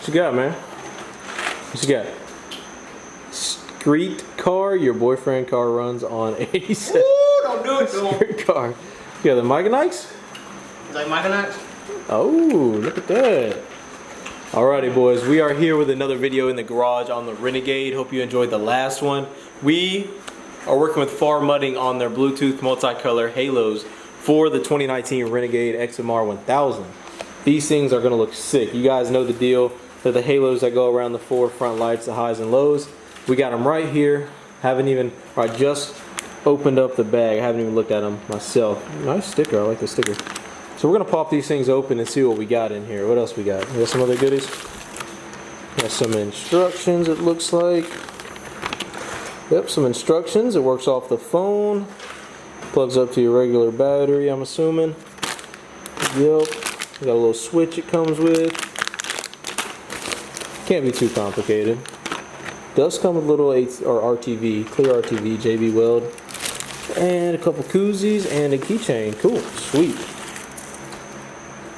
What you got, man? What you got? Street car. Your boyfriend car runs on 87. Ooh, don't do it to him. Street car. You got the Micronikes? Is that Micronikes? Oh, look at that. Alrighty, boys. We are here with another video in the garage on the Renegade. Hope you enjoyed the last one. We are working with Far Mudding on their Bluetooth multicolor halos for the 2019 Renegade XMR 1000. These things are going to look sick. You guys know the deal. They're the halos that go around the four front lights, the highs and lows. We got them right here. I just opened up the bag. I haven't even looked at them myself. Nice sticker. I like the sticker. So we're going to pop these things open and see what we got in here. What else we got? We got some other goodies. Got some instructions, it looks like. Yep, some instructions. It works off the phone. Plugs up to your regular battery, I'm assuming. Yep. Got a little switch it comes with. Can't be too complicated. Does come with a little RTV, clear RTV, JB Weld. And a couple koozies and a keychain. Cool, sweet.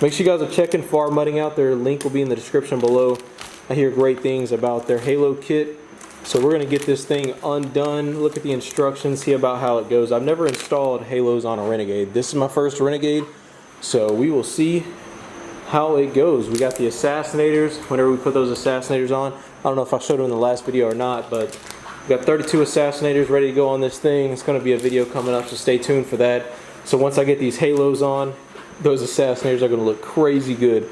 Make sure you guys are checking Far Mudding out. Their link will be in the description below. I hear great things about their Halo kit. So we're going to get this thing undone, look at the instructions, see about how it goes. I've never installed Halos on a Renegade. This is my first Renegade, so we will see how it goes. We got the Assassinators. Whenever we put those Assassinators on, I don't know if I showed them in the last video or not, but we got 32 Assassinators ready to go on this thing. It's going to be a video coming up, so stay tuned for that. So once I get these Halos on, those Assassinators are going to look crazy good.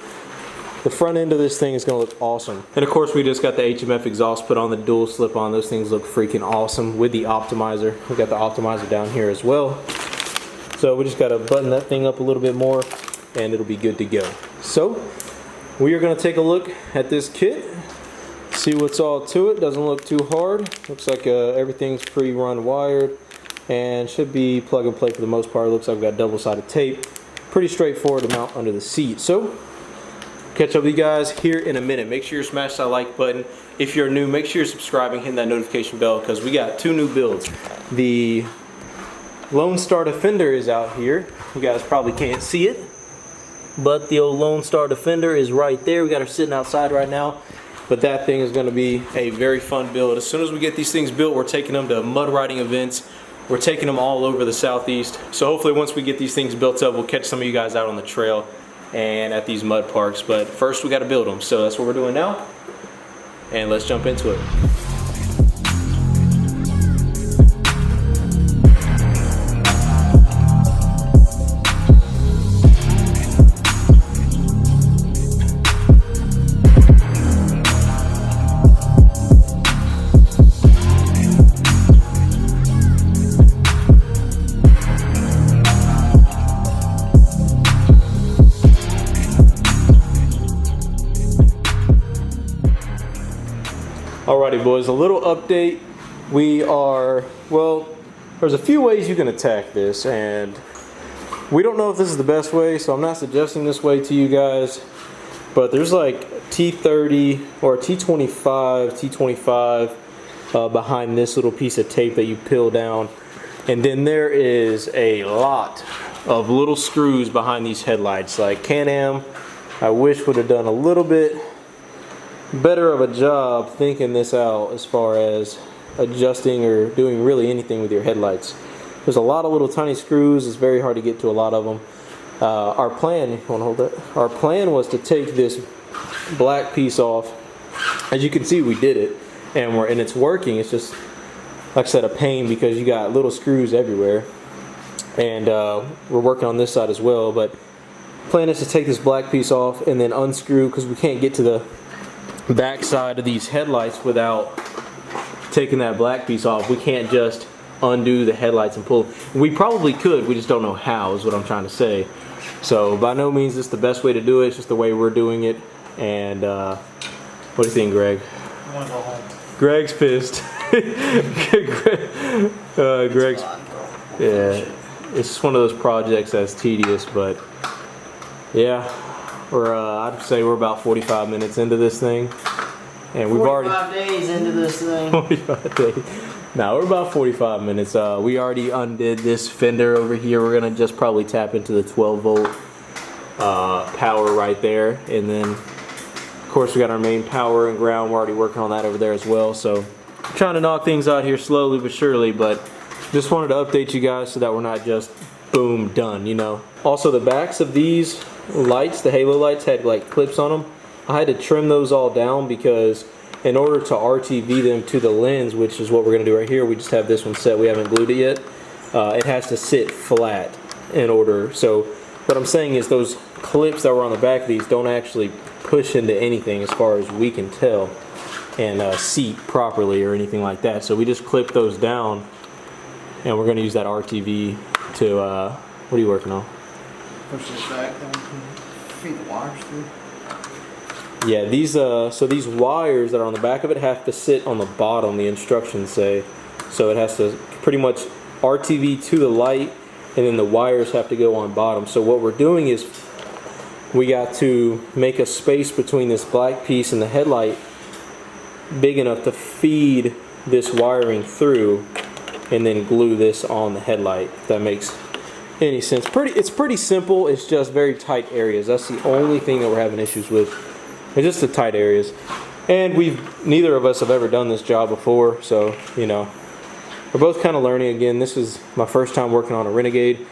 The front end of this thing is going to look awesome. And of course we just got the HMF exhaust put on, the dual slip on. Those things look freaking awesome with the optimizer. We got the optimizer down here as well. So we just got to button that thing up a little bit more and it'll be good to go. So we are going to take a look at this kit, see what's all to it. Doesn't look too hard. Looks like everything's pre-run wired and should be plug and play for the most part. Looks like we've got double-sided tape. Pretty straightforward to mount under the seat. So catch up with you guys here in a minute. Make sure you smash that like button. If you're new, make sure you're subscribing, hitting that notification bell, because we got two new builds. The Lone Star Defender is out here. You guys probably can't see it, but the old Lone Star Defender is right there. We got her sitting outside right now, but that thing is going to be a very fun build. As soon as we get these things built, we're taking them to mud riding events. We're taking them all over the southeast. So hopefully once we get these things built up, we'll catch some of you guys out on the trail and at these mud parks. But first we got to build them. So that's what we're doing now. And let's jump into it. Alrighty boys, a little update. There's a few ways you can attack this, and we don't know if this is the best way, so I'm not suggesting this way to you guys, but there's like T30 or T25 behind this little piece of tape that you peel down, and then there is a lot of little screws behind these headlights. Like Canam, I wish would have done a little bit better of a job thinking this out as far as adjusting or doing really anything with your headlights. There's a lot of little tiny screws. It's very hard to get to a lot of them. Our plan, if you want to hold that, our plan was to take this black piece off. As you can see, we did it, and it's working. It's just, like I said, a pain because you got little screws everywhere, and we're working on this side as well. But plan is to take this black piece off and then unscrew, because we can't get to the back side of these headlights without taking that black piece off. We can't just undo the headlights and pull. We probably could, we just don't know how, is what I'm trying to say. So by no means is this the best way to do it. It's just the way we're doing it. And what do you think, Greg? I want to go home. Greg's pissed. Greg's, yeah, it's just one of those projects that's tedious, but yeah. I'd say we're about 45 minutes into this thing, and we've already 45 days into this thing. 45 days. Now we're about 45 minutes. We already undid this fender over here. We're gonna just probably tap into the 12 volt power right there, and then Of course, we got our main power and ground. We're already working on that over there as well. So trying to knock things out here slowly but surely, but just wanted to update you guys so that we're not just boom, done, you know. Also, the backs of these lights, the halo lights, had like clips on them. I had to trim those all down because in order to RTV them to the lens, which is what we're gonna do right here, we just have this one set, we haven't glued it yet. It has to sit flat in order. So what I'm saying is those clips that were on the back of these don't actually push into anything as far as we can tell and seat properly or anything like that. So we just clip those down and we're gonna use that RTV to, what are you working on? Push this back then. Feed the wires through. Yeah, these so these wires that are on the back of it have to sit on the bottom, the instructions say. So it has to pretty much RTV to the light, and then the wires have to go on bottom. So what we're doing is we got to make a space between this black piece and the headlight big enough to feed this wiring through and then glue this on the headlight, if that makes any sense. It's pretty simple, it's just very tight areas. That's the only thing that we're having issues with. It's just the tight areas. And neither of us have ever done this job before, so, you know, we're both kind of learning. Again, this is my first time working on a Renegade.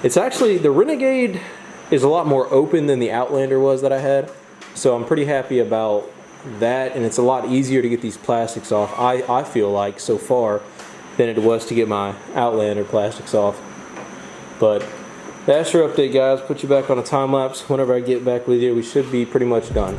It's actually, the Renegade is a lot more open than the Outlander was that I had, so I'm pretty happy about that, and it's a lot easier to get these plastics off, I feel like, so far, than it was to get my Outlander plastics off. But that's your update, guys. Put you back on a time lapse. Whenever I get back with you, we should be pretty much done.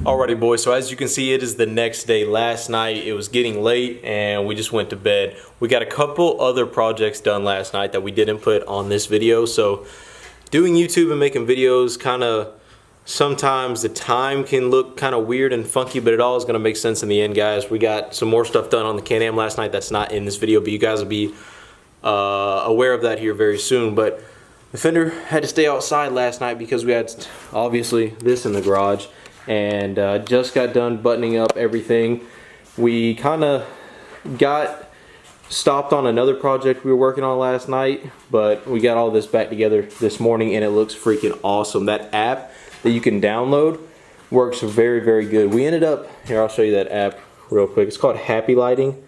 Alrighty boys, so as you can see, it is the next day. Last night it was getting late and we just went to bed. We got a couple other projects done last night that we didn't put on this video. So doing YouTube and making videos, kind of sometimes the time can look kind of weird and funky, but it all is going to make sense in the end, guys. We got some more stuff done on the Can-Am last night that's not in this video, but you guys will be aware of that here very soon. But the fender had to stay outside last night because we had obviously this in the garage, and just got done buttoning up everything. We kind of got stopped on another project we were working on last night, but we got all this back together this morning and it looks freaking awesome. That app that you can download works very, very good. We ended up, here I'll show you that app real quick. It's called Happy Lighting.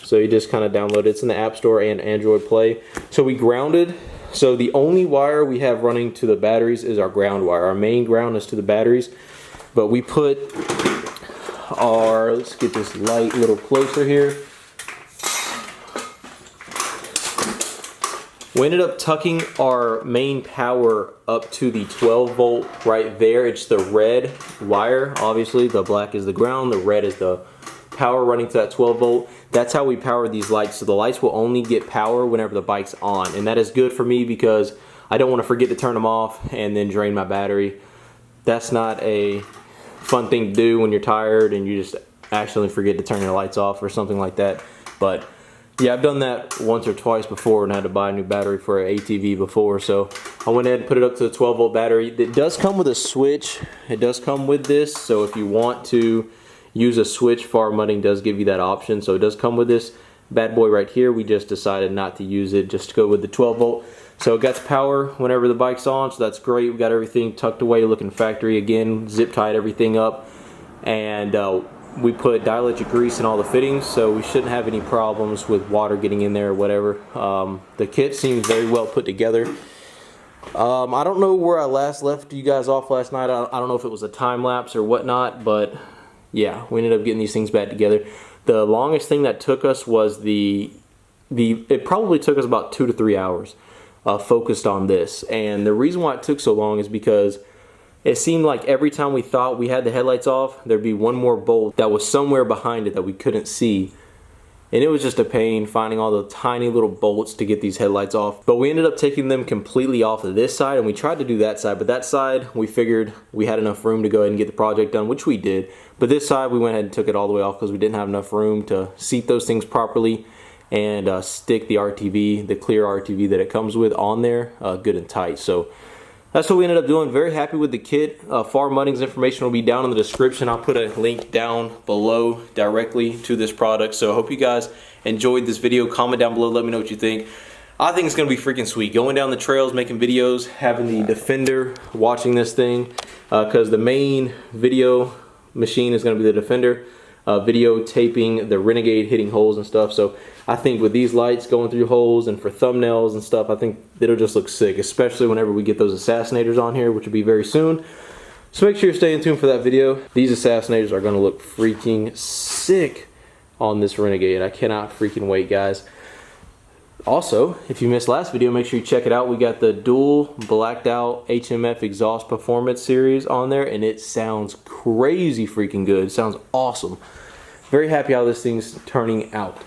So you just kind of download it. It's in the App Store and Android Play. So we grounded. So the only wire we have running to the batteries is our ground wire. Our main ground is to the batteries, but we put are, let's get this light a little closer here. We ended up tucking our main power up to the 12 volt right there. It's the red wire. Obviously, the black is the ground, the red is the power running to that 12 volt. That's how we power these lights. So the lights will only get power whenever the bike's on. And that is good for me because I don't want to forget to turn them off and then drain my battery. That's not a fun thing to do when you're tired and you just accidentally forget to turn your lights off or something like that. But yeah, I've done that once or twice before and had to buy a new battery for an ATV before. So I went ahead and put it up to the 12 volt battery. It does come with a switch. It does come with this. So if you want to use a switch, Farm Mudding does give you that option. So it does come with this bad boy right here. We just decided not to use it, just to go with the 12 volt. So it gets power whenever the bike's on, so that's great. We got everything tucked away, looking factory again, zip tied everything up, and we put dielectric grease in all the fittings, so we shouldn't have any problems with water getting in there or whatever. The kit seems very well put together. I don't know where I last left you guys off last night. I don't know if it was a time lapse or whatnot, but yeah, we ended up getting these things back together. The longest thing that took us was it probably took us about 2 to 3 hours. Focused on this, and the reason why it took so long is because it seemed like every time we thought we had the headlights off, there'd be one more bolt that was somewhere behind it that we couldn't see, and it was just a pain finding all the tiny little bolts to get these headlights off. But we ended up taking them completely off of this side, and we tried to do that side, but that side we figured we had enough room to go ahead and get the project done, which we did. But this side we went ahead and took it all the way off because we didn't have enough room to seat those things properly and stick the RTV, the clear RTV that it comes with, on there good and tight. So that's what we ended up doing. Very happy with the kit. Farm Mudding's information will be down in the description. I'll put a link down below directly to this product. So I hope you guys enjoyed this video. Comment down below, let me know what you think. I think it's gonna be freaking sweet. Going down the trails, making videos, having the Defender watching this thing, because the main video machine is gonna be the Defender. Videotaping the Renegade hitting holes and stuff. So I think with these lights going through holes and for thumbnails and stuff, I think it'll just look sick, especially whenever we get those assassinators on here, which will be very soon. So make sure you're staying tuned for that video. These assassinators are going to look freaking sick on this Renegade. I cannot freaking wait, guys. Also, if you missed last video, make sure you check it out. We got the dual blacked out HMF exhaust performance series on there, and it sounds crazy freaking good. It sounds awesome. Very happy how this thing's turning out.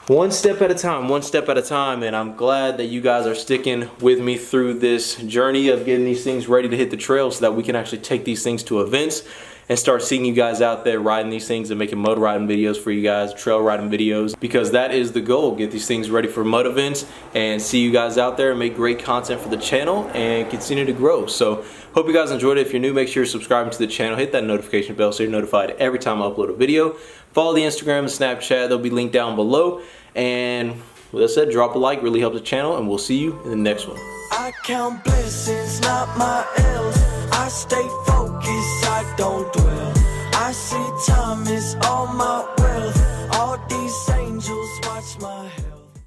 One step at a time, and I'm glad that you guys are sticking with me through this journey of getting these things ready to hit the trail so that we can actually take these things to events and start seeing you guys out there riding these things and making motor riding videos for you guys, trail riding videos, because that is the goal. Get these things ready for mud events and see you guys out there and make great content for the channel and continue to grow. So hope you guys enjoyed it. If you're new, make sure you're subscribing to the channel. Hit that notification bell so you're notified every time I upload a video. Follow the Instagram and Snapchat. They'll be linked down below. And with that said, drop a like, really helps the channel, and we'll see you in the next one. I count blessings, not my L's. I stay focused, I don't dwell. I see time is on my